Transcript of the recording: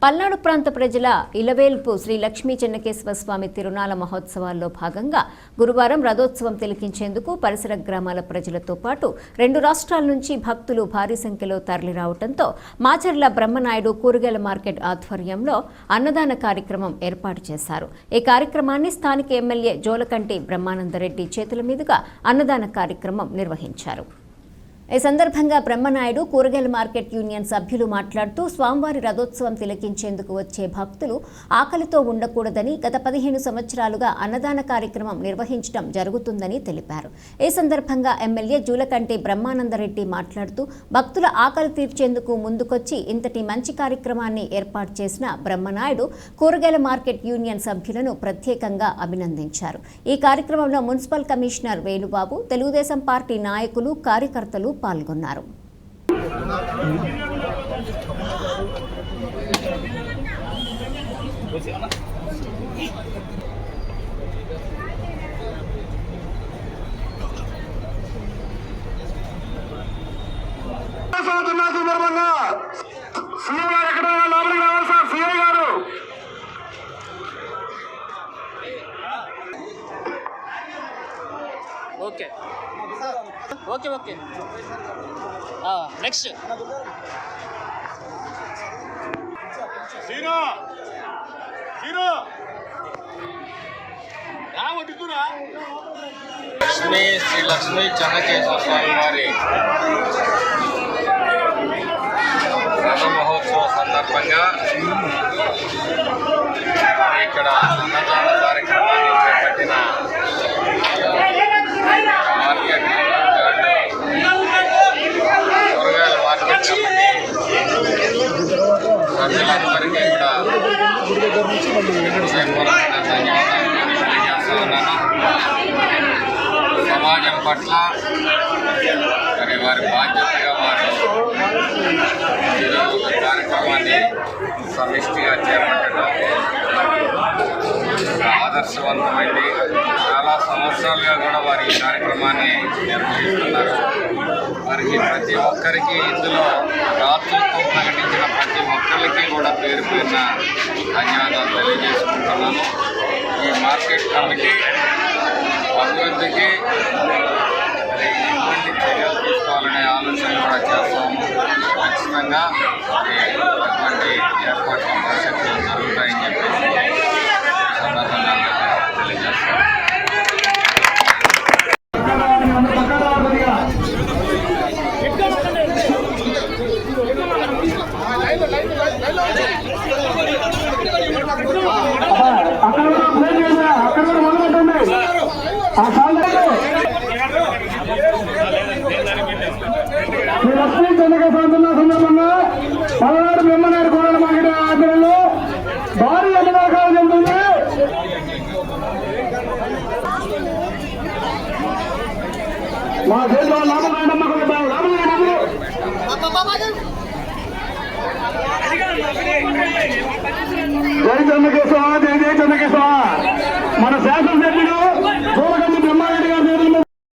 పల్నాడు ప్రాంత ప్రజల ఇలవేల్పు శ్రీ లక్ష్మీ చెన్నకేశవ స్వామి తిరునాళ మహోత్సవాల్లో భాగంగా గురువారం రథోత్సవం తిలకించేందుకు పరిసర గ్రామాల ప్రజలతో పాటు 2 రాష్ట్రాల నుంచి భక్తులు భారీ సంఖ్యలో తరలిరావడంతో మాచర్ల బ్రహ్మనాయుడు కూరగాయల మార్కెట్ ఆధ్వర్యంలో అన్నదాన కార్యక్రమం ఏర్పాటు చేశారు. ఈ కార్యక్రమాన్ని స్థానిక ఎమ్మెల్యే జోలకంటి బ్రహ్మానందరెడ్డి చేతుల మీదుగా అన్నదాన కార్యక్రమం నిర్వహించారు. ఈ సందర్భంగా బ్రహ్మనాయుడు కూరగాయల మార్కెట్ యూనియన్ సభ్యులు మాట్లాడుతూ స్వామివారి రథోత్సవం తిలకించేందుకు వచ్చే భక్తులు ఆకలితో ఉండకూడదని గత 15 సంవత్సరాలుగా అన్నదాన కార్యక్రమం నిర్వహించడం జరుగుతుందని తెలిపారు. ఈ సందర్భంగా ఎమ్మెల్యే జూలకంటి బ్రహ్మానందరెడ్డి మాట్లాడుతూ భక్తుల ఆకలి తీర్చేందుకు ముందుకొచ్చి ఇంతటి మంచి కార్యక్రమాన్ని ఏర్పాటు చేసిన బ్రహ్మనాయుడు కూరగాయల మార్కెట్ యూనియన్ సభ్యులను ప్రత్యేకంగా అభినందించారు. ఈ కార్యక్రమంలో municipal commissioner Venubabu, Telugu Desam party నాయకులు, కార్యకర్తలు పాల్గొన్నారు. Okay okay okay next Shri Lakshmi Chennakesava Swami వారి రథ మహోత్సవ సందర్భంగా ఇక్కడ అన్నదాన కార్యక్రమాన్ని చేపట్టిన మార్కెట్ కూరగాయల మార్కెట్ కమిటీ సభ్యులందరికీ కూడా హృదయపూర్వకంగా ధన్యవాదాలు తెలియజేస్తా ఉన్నాను. సమాజం పట్ల మరి వారి బాధ్యతగా వారు ఈరోజు ఒక కార్యక్రమాన్ని సమిష్టిగా చేపట్టడం ఆదర్శవంతమైంది. చాలా సంవత్సరాలుగా కూడా వారి ఈ కార్యక్రమాన్ని నిర్వహిస్తున్నారు. వారికి ప్రతి ఒక్కరికి ఇందులో దాతృత్వం ప్రకటించిన ప్రతి ఒక్కరికి కూడా పేరు పేరున ధన్యవాదాలు తెలియజేసుకుంటున్నాను. ఈ మార్కెట్ కమిటీ అభివృద్ధికి మరి ఎటువంటి చర్యలు తీసుకోవాలనే ఆలోచన కూడా చేస్తాము. ఖచ్చితంగా అటువంటి ఏర్పాట్లు భవిష్యత్తులో జరుగుతాయని చెప్పేసి సందర్భంగా తెలియజేస్తాము. లక్ష్మీ చెన్నకేశవ సందర్భంగా పల్నాడు బ్రహ్మనాయుడు కూరగాయల మార్కెట్ ఆధ్వర్యంలో భారీ అన్నదాన జరుగుతుంది. మా దేశంలో జై చెన్నకేశవ, జై జై చెన్నకేశవ. మన శాసనసభ్యులు